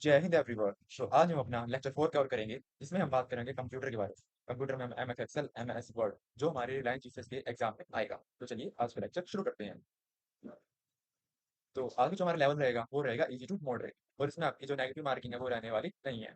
जय हिंद एवरीवन। तो आज हम अपना लेक्चर 4 कवर करेंगे, जिसमें हम बात करेंगे कंप्यूटर के बारे में। कंप्यूटर में हम M S Excel, M S Word, जो हमारे रिलायंस जीएस के एग्जाम में आएगा। तो चलिए आज का लेक्चर शुरू करते हैं। तो आगे जो हमारा लेवल रहेगा वो रहेगा इजी टू मॉडरेट, और इसमें आपकी जो नेगेटिव मार्किंग है वो रहने वाली नहीं है।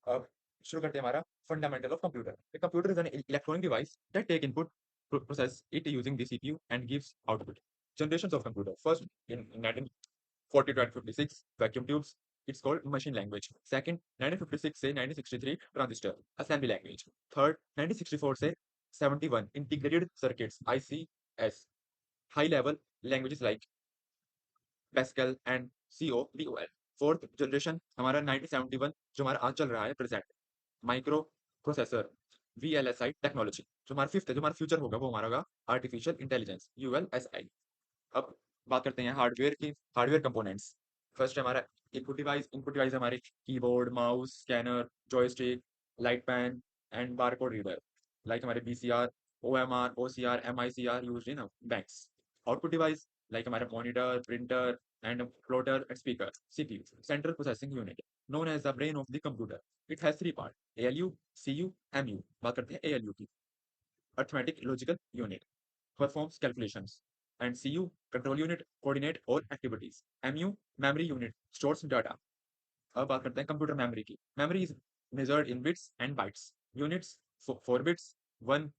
अब शुरू करते हैं हमारा fundamental of computer. Computer is an electronic device that take input, process it using the CPU and gives output. Generations of computer. First, in 1940 to 1956, vacuum tubes. It's called machine language. Second, 1956 से 1963, transistor, assembly language. Third, 1964 से 71, integrated circuits, ICS, high level languages like Pascal and COBOL. Fourth generation हमारा 1971, जो हमारा आज चल रहा है present, micro processor, VLSI technology. जो हमारा फिफ्थ है, जो हमारा फ्यूचर होगा वो हमारा होगा आर्टिफिशियल इंटेलिजेंस, ULSI। अब बात करते हैं हार्डवेयर की, हार्डवेयर कंपोनेंट्स। फर्स्ट है हमारा इनपुट डिवाइस हमारे keyboard, mouse, scanner, joystick, light pen and barcode reader, like हमारे BCR, OMR, OCR, MICR used in banks. Output device like हमारे monitor, printer and plotter and speaker. CPU, central processing unit, known as the brain of the computer. It has three parts: ALU, CU, MU। बात करते हैं ALU की, arithmetic logical unit, performs calculations, and CU, control unit, coordinate all activities. MU, memory unit, stores data। अब बात करते हैं computer memory की। Memory is measured in bits and bytes. Units 4 bits, 1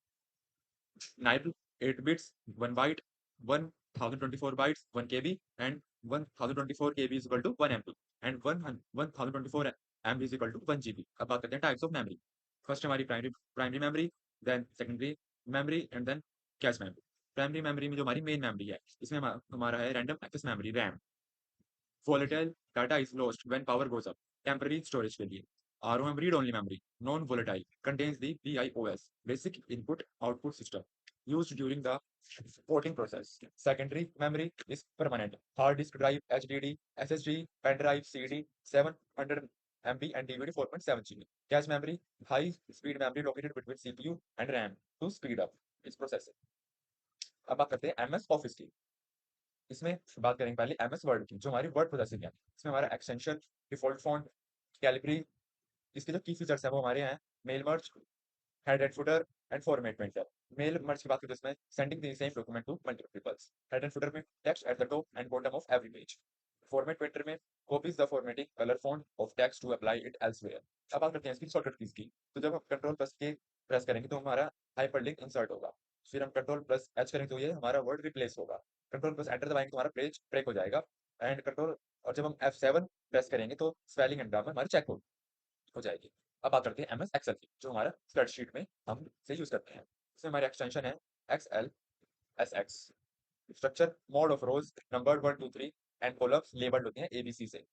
nibble, 8 bits, 1 byte, 1024 bytes, 1 KB, and 1024 KB is equal to 1 MB, and 1024 MB is equal to 1 GB। अब बात करते हैं types of memory. First हमारी primary primary memory, then secondary memory and then cache memory. Primary memory में जो हमारी main memory है, इसमें हमारा है random access memory, RAM. Volatile data is lost when power goes up, temporary storage के लिए। ROM, read only memory, non volatile, contains the BIOS, basic input output system, used during the porting process। Secondary memory is permanent, hard disk drive, HDD, SSD, pen drive, CD, 700 MB and DVD 4.7 GB। Cache memory, high speed memory located between CPU and RAM to speed up its processing। अब बात करते हैं MS office की। इसमें बात करेंगे पहले MS word की, जो हमारी वर्ड प्रोसेसिंग है। इसमें हमारा एक्सटेंशन, डिफॉल्ट फॉन्ट, कैलिब्री। इसके जो की फीचर्स है वो हमारे हैं mail merge, head and footer and format painter. Mail merge की बात करें तो इसमें sending the same document to multiple peoples. Head and footer में text at the top and bottom of every page. Format painter में copies the formatting colour font of text to apply it elsewhere. अब बात करते हैं इसकी shortcut keys की। तो जब हम कंट्रोल प्लस के प्रेस करेंगे तो हमारा हाइपरलिंक इंसर्ट होगा। फिर हम कंट्रोल प्लस H करेंगे तो ये हमारा वर्ड रिप्लेस होगा। कंट्रोल प्लस एंटर दबाएंगे तो हमारा पेज ब्रेक हो जाएगा। एंड कंट्रोल, और जब हम F7 प्रेस करेंगे तो स्पेलिंग एंड ग्रामर हमारी चेक हो जाएगी। अब बात करते हैं MS एक्सेल की, जो हमारा स्प्रेडशीट में हम से यूज करते हैं। इसमें हमारी एक्सटेंशन है XL, SX। Structure mode of rows, number 1 2 3 and columns labelled होते हैं ABC से।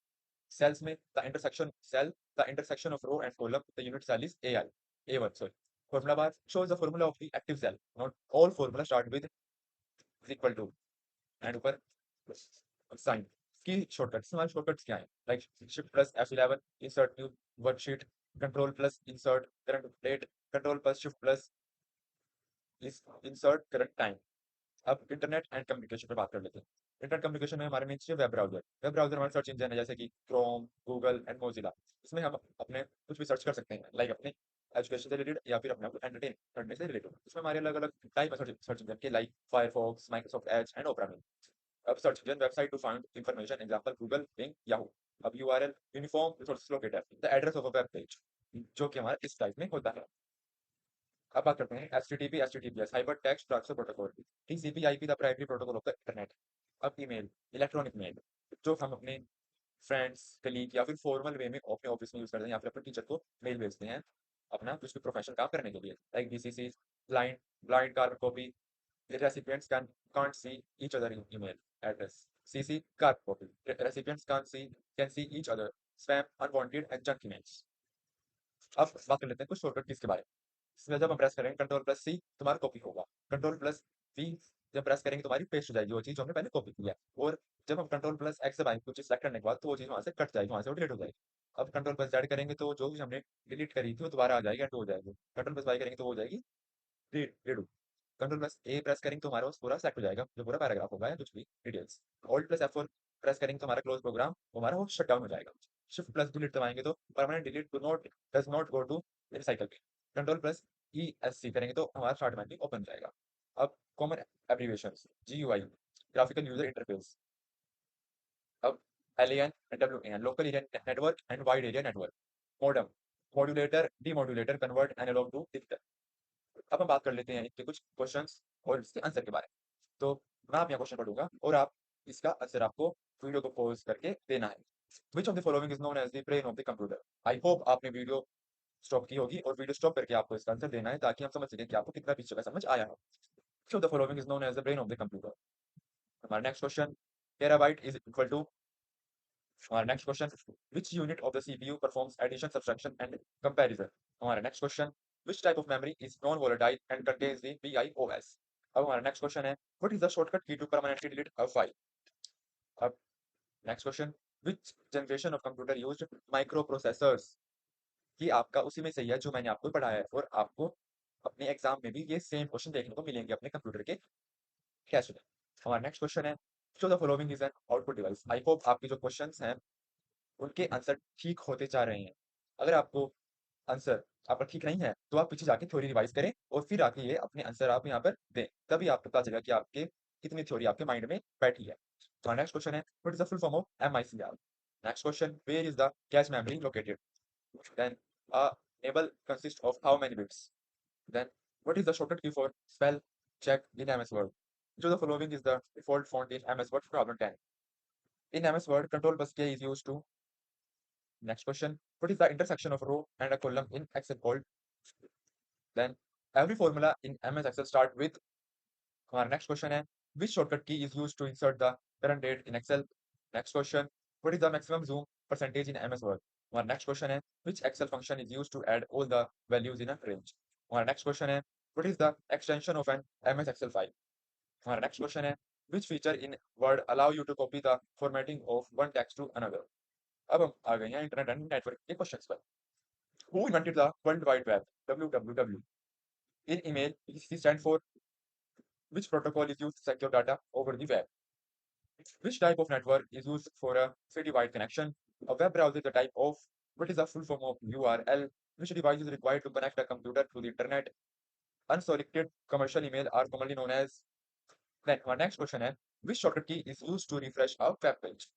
सेल्स में the intersection of row and column, the unit cell is A1 sorry. Formula bar shows the formula of the active cell, not all formula start with is equal to and ऊपर sign. की shortcuts, हमारे shortcuts क्या है, like shift plus F11 insert new worksheet, control plus insert current date, control plus shift plus insert current time. अब internet and communication पे बात कर लेते हैं। इंटरनेट कम्युनिकेशन में हमारे नीचे वेब ब्राउजर। वेब ब्राउजर हमारे सर्च इंजन है, जैसे कि क्रोम, गूगल एंड मोजिला। इसमें हम अपने कुछ भी सर्च कर सकते हैं, लाइक अपने एजुकेशन से रिलेटेड या फिर अपने एंटरटेन करने से रिलेटेड। इसमें हमारे अलग अलग टाइप है सर्च इंजन के, like Firefox, Microsoft Edge and Opera. अब search engine website to find information, example Google, Bing, Yahoo. अब URL, uniform resource locator, the address of a web page, जो कि हमारा इस टाइप में होता है। अब बात करते हैं HTTP, HTTPS, hyper text transfer protocol की। TCP IP, the primary protocol of the internet. अब ईमेल, इलेक्ट्रॉनिक मेल, जो हम अपने फ्रेंड्स, कलीग या फिर फॉर्मल वे में अपने ऑफिस में यूज करते हैं, या फिर अपने टीचर को मेल भेजते हैं अपना कुछ भी प्रोफेशनल काम करने के लिए, like BCC, blind blind carbon copy. The recipients can't see each other in email address. CC card copy. Recipients can see each other. Spam, unwanted and junk emails। अब बात कर लेते हैं कुछ शॉर्टकट कीज के बारे में। इसमें जब हम प्रेस करेंगे कंट्रोल प्लस C, तुम्हारा कॉपी होगा। कंट्रोल प्लस V, जब प्रेस करेंगे तुम्हारी पेस्ट हो जाएगी वो चीज जो हमने पहले कॉपी की है। और जब हम कंट्रोल प्लस X दबाएंगे कुछ सेलेक्ट करने के बाद, तो वो चीज वहां से कट जाएगी, वहां से वो डिलीट हो जाएगी। अब कंट्रोल प्लस Z करेंगे तो जो चीज हमने डिलीट करी थी वो दोबारा आ जाएगी, एंड हो जाएगी। कंट्रोल प्लस Y करेंगे तो वो हो जाएगी रीडू। कंट्रोल प्लस ए प्रेस करेंगे तो हमारा पूरा सेट हो जाएगा, जो पूरा पैराग्राफ होगा या कुछ भी details. Alt plus F4 press करेंगे तो हमारा क्लोज प्रोग्राम हमारा वो शट डाउन हो जाएगा। शिफ्ट प्लस डिलीट दबाएंगे तो permanent delete does not go to recycle bin। Control plus E S C करेंगे तो हमारा स्टार्ट मेन्यू ओपन हो जाएगा। अब common abbreviations GUI graphical user interface. अब LAN WAN local area network and wide area network. Modem modulator demodulator convert analogue to digital. अब हम बात कर लेते हैं इनके कुछ क्वेश्चंस और इसके आंसर के बारे में। तो मैं आप यहाँ क्वेश्चन पढ़ूंगा और आप इसका आंसर आपको वीडियो को पॉज करके देना है। Which of the following is known as the brain of the computer. I hope आपने वीडियो स्टॉप की होगी और वीडियो स्टॉप करके आपको इसका आंसर देना है ताकि हम समझ सकें कि आपको कितना पीछे का समझ आया है। Which of the following is known as the brain of the computer. हमारा next question terabyte is equal to. हमारा next question which unit of the CPU performs addition subtraction and comparison. हमारा next question which type of memory is non volatile and contains the BIOS। अब हमारा next question है what is the shortcut key to permanently delete a file. अब next question which generation of computer used micro processors. ये आपका उसी में सही है जो मैंने आपको पढ़ाया है और आपको अपने एग्जाम में भी ये सेम क्वेश्चन देखने को मिलेंगे अपने कंप्यूटर के टेस्ट में। हमारा नेक्स्ट क्वेश्चन है show the following is an output device. I hope आपके जो क्वेश्चंस हैं उनके आंसर ठीक होते जा रहे हैं। अगर आपको आंसर आपका ठीक नहीं है तो आप पीछे जाके थ्योरी रिवाइज करें और फिर आके ये अपने आंसर आप यहाँ पर दें, तभी आपको पता चलेगा कि आपके कितनी थ्योरी आपके माइंड में बैठी है। तो नेक्स्ट क्वेश्चन है what is the full form of MICR। Next question where is the cache memory located. Then a table consists of how many bits। then what is the shortcut key for spell check in MS Word। so the following is the default font in MS Word problem 10। in MS Word control plus K is used to। next question what is the intersection of row and a column in Excel called। then every formula in MS Excel start with। हमारा next question है which shortcut key is used to insert the current date in Excel। next question what is the maximum zoom percentage in MS Word। हमारा next question है which Excel function is used to add all the values in a range। हमारा next question है what is the extension of an MS Excel file। हमारा next question है which feature in Word allow you to copy the formatting of one text to another। अब हम आ गए हैं internet and network के questions पर। who invented the world wide web WWW। in email C stand for which protocol is used to secure data over the web। which type of network is used for a city-wide connection। A web browser is a type of what is the full form of URL। which device is required to connect a computer to the internet। unsolicited commercial email are commonly known as। then our next question है which shortcut key is used to refresh a web page।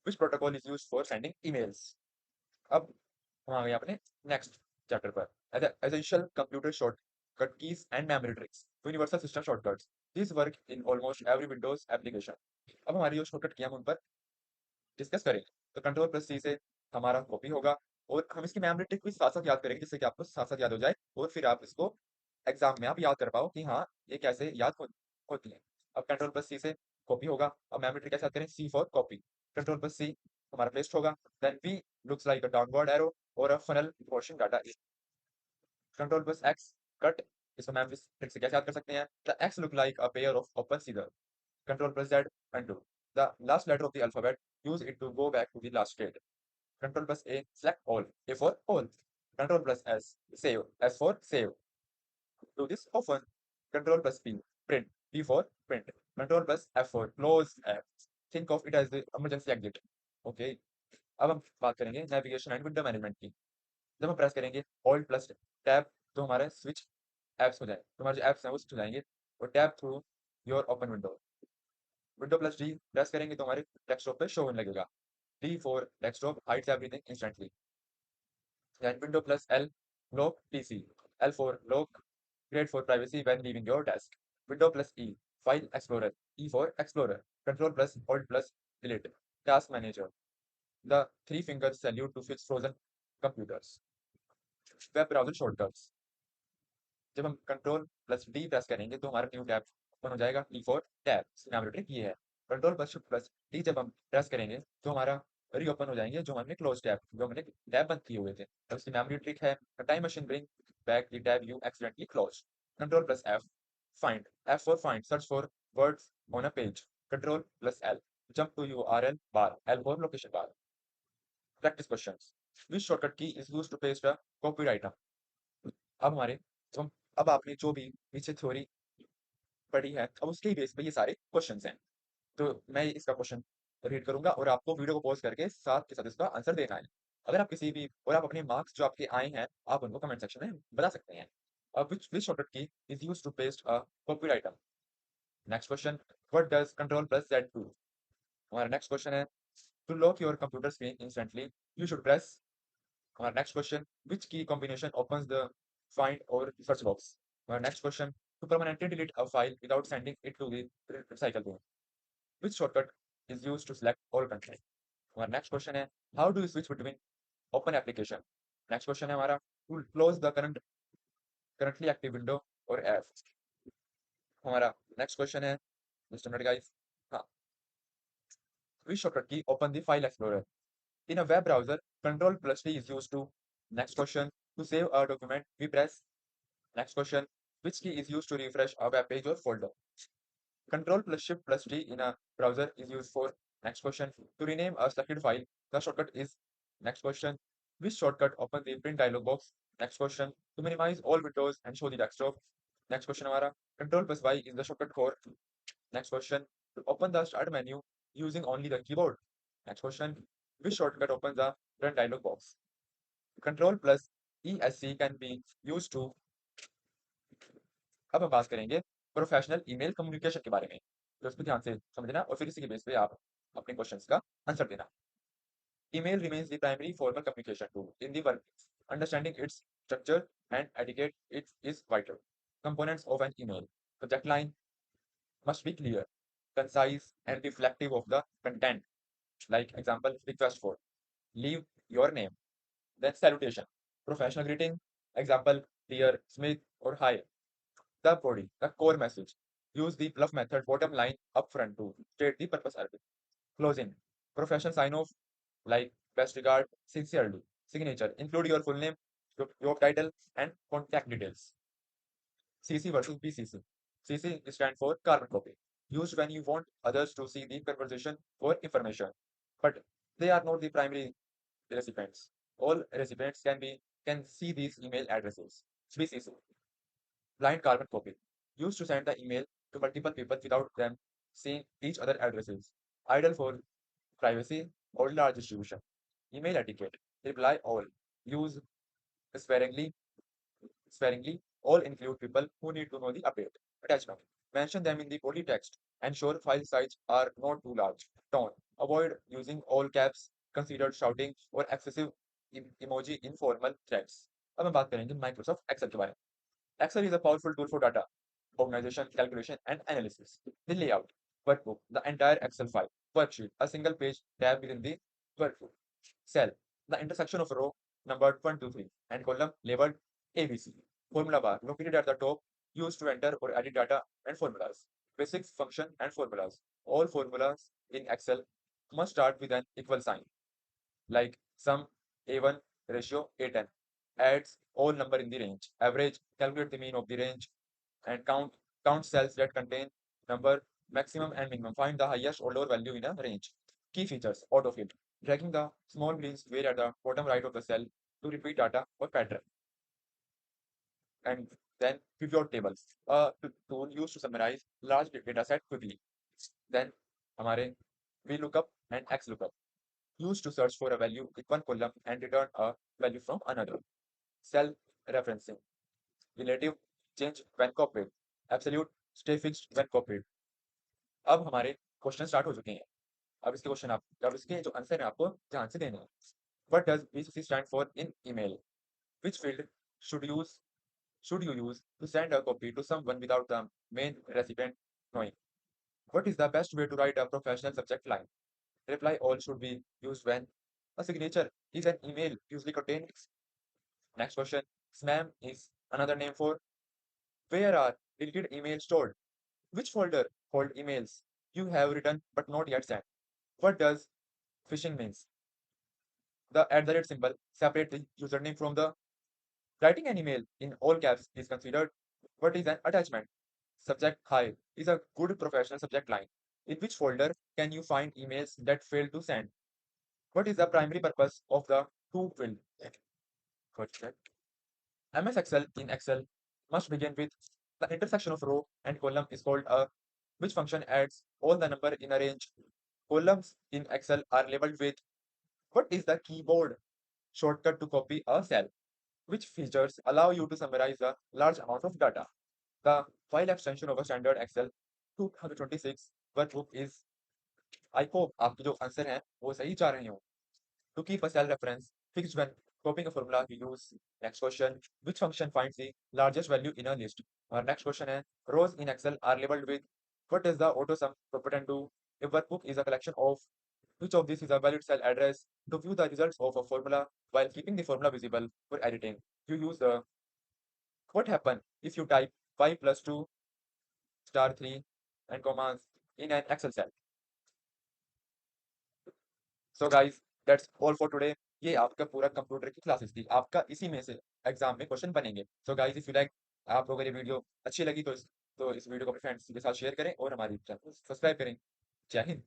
which protocol is used for sending emails। अब हम आ गए अपने next chapter पर essential computer shortcut keys and memory tricks। universal system shortcuts these work in almost every Windows application। अब हमारी जो shortcut की हम उन पर डिस्कस करेंगे। तो कंट्रोल प्लस सी से हमारा कॉपी होगा और हम इसकी मेमोरी ट्रिक भी साथ साथ याद करेंगे जिससे कि आपको साथ साथ याद हो जाए और फिर आप इसको एग्जाम में आप याद कर पाओ कि हाँ ये कैसे याद होती है। अब कंट्रोल प्लस सी से कॉपी होगा। अब मेमोरी ट्रिक कैसे याद करें C for copy. Control plus C हमारा पेस्ट होगा। Then V looks like a downward arrow और a funnel pushing data. Control plus X cut. इसको मेमोरी ट्रिक से कैसे याद कर सकते हैं the X look like a pair of open scissor. Control plus Z undo the last letter of the alphabet, use it to go back to the last state। Control plus A select all, A for all। Control plus S save, S for save। do this often। Control plus P print, P for print। Control plus F for close app, think of it as the emergency exit। okay। अब हम बात करेंगे navigation and window management की। जब हम press करेंगे Alt plus tab तो हमारे स्विच एप्स हो जाए, तो हमारे जो एप्स हैं वो स्विच हो जाएंगे और tab through your open window. Window plus D press करेंगे तो हमारे डेस्कटॉप पे शो होने लगेगा। D for desktop hides everything instantly. then window plus L lock PC। L for lock, great for privacy when leaving your desk। window plus E file explorer। E for explorer। control plus alt plus delete, task manager। the three fingers salute to fix frozen computers। web browser shortcuts जब हम control plus D press करेंगे तो हमारा new tab open हो जाएगा। T for tab memory trick ये है। Control plus shift plus D जब हम प्रेस करेंगे तो हमारा रीओपन हो जाएंगे जो हमने क्लोज टैब जो हमने टैब बंद किए हुए थे। तो उसकी मेमोरी ट्रिक है time machine bring back the tab you accidentally close. Control plus F find, F for find search for words on a page. Control plus L jump to URL bar, L for location bar. Practice questions which shortcut key is used to paste a copied item. अब हमारे तो हम अब आपने जो भी पीछे theory पढ़ी है अब उसके ही बेस पे ये सारे क्वेश्चंस हैं। तो मैं इसका क्वेश्चन रीड करूंगा और आपको वीडियो को पॉज करके साथ के साथ इसका आंसर देना है। अगर आप किसी भी और आप अपने मार्क्स जो आपके आए हैं आप उनको कमेंट सेक्शन में बता सकते हैं। Which shortcut key is use to paste a copied item. Next question, what does control plus Z do. हमारा नेक्स्ट क्वेश्चन है, to lock your computer screen instantly you should press. हमारा next question, which key combination opens the find or search box. Our next question, to permanently delete a file without sending it to the recycle bin. Which shortcut is used to select all content? Our next question है, how do you switch between open application? Next question है हमारा, to close the currently active window or app. हमारा next question है, just a minute guys. हाँ, which shortcut key open the file explorer? In a web browser, Control plus T is used to. Next question, to save a document, we press. Next question, which key is used to refresh a web page or folder? Control plus Shift plus T in a browser is used for. Next question, to rename a selected file, the shortcut is. Next question, which shortcut opens the print dialog box? Next question, to minimize all windows and show the desktop. Next question हमारा, Control plus Y is the shortcut for. Next question, to open the start menu using only the keyboard. Next question, which shortcut opens the run dialog box? Control plus ESC can be used to. अब हम बात करेंगे professional email communication के बारे में, तो इसको ध्यान से समझना और फिर इसी के बेस पे आप अपने क्वेश्चंस का आंसर देना। email remains the primary formal communication tool in the workplace. Understanding its structure and etiquette it is vital. Components of an email. Subject line must be clear, concise, and reflective of the content. Like example, request for. Leave your name. Then salutation. Professional greeting. Example, dear Smith or hi. The body, the core message. Use the bluff method bottom line up front to state the purpose of it. Closing. Professional sign off like best regard, sincerely. Signature. Include your full name, job title, and contact details. CC versus BCC. CC stand for carbon copy. Used when you want others to see the conversation or information, but they are not the primary recipients. All recipients can see these email addresses. BCC. Blind carbon copy. Used to send the email to multiple people without them seeing each other addresses. Ideal for privacy or large distribution. Email etiquette. Reply all. Use sparingly. Sparingly. All include people who need to know the update. Attachment. Mention them in the body text. Ensure file size are not too large. Tone. Avoid using all caps, considered shouting or excessive emoji in formal threads. अब हम बात करेंगे Microsoft Excel के बारे में। Excel is a powerful tool for data organization, calculation, and analysis. The layout, workbook, the entire Excel file, worksheet, a single page tab within the workbook. Cell, the intersection of row numbered 1, 2, 3, and column labeled ABC. Formula bar, located at the top, used to enter or edit data and formulas. Basic function and formulas. All formulas in Excel must start with an equal sign, like sum A1 ratio A10. Adds all number in the range. Average, calculate the mean of the range and count cells that contain number maximum and minimum. Find the highest or lower value in a range. Key features, autofill. Dragging the small green square at the bottom right of the cell to repeat data or pattern. And then pivot tables, a tool used to summarize large data set quickly. Then हमारे VLOOKUP and XLOOKUP, used to search for a value in one column and return a value from another. Cell referencing, relative change when copied, absolute stay fixed when copied. अब हमारे question start हो चुके हैं। अब इसके जो answer है आपको ध्यान से देने हैं। What does BCC stand for in email? Which field should you use to send a copy to someone without the main recipient knowing? What is the best way to write a professional subject line? Reply all should be used when a signature is an email usually contains. Next question. SMAM is another name for where are deleted emails stored? Which folder hold emails you have written but not yet sent? What does phishing means? The @ symbol separate the username from the. Writing an email in all caps is considered. What is an attachment? Subject hi is a good professional subject line. In which folder can you find emails that failed to send? What is the primary purpose of the to field? MS Excel in Excel must begin with the intersection of row and column is called a which function adds all the number in a range. Columns in Excel are labeled with what is the keyboard shortcut to copy a cell, which features allow you to summarize a large amount of data. The file extension of a standard Excel 2026 workbook is, I hope आपके जो answer हैं वो सही जा रहे हो. To keep a cell reference fixed when copying a formula, we use next question. Which function finds the largest value in a list? Our next question is rows in Excel are labeled with what does the auto sum pretend to? A workbook is a collection of which of these is a valid cell address to view the results of a formula while keeping the formula visible for editing. You use the what happen if you type 5 plus 2 star 3 and commas in an Excel cell. So guys that's all for today. ये आपका पूरा computer की classes थी. आपका इसी में से exam में क्वेश्चन बनेंगे. So guys if you like, आप लोगों को ये वीडियो अच्छी लगी तो इस वीडियो को अपने फ्रेंड्स के साथ शेयर करें और हमारी चैनल को सब्सक्राइब करें. जय हिंद.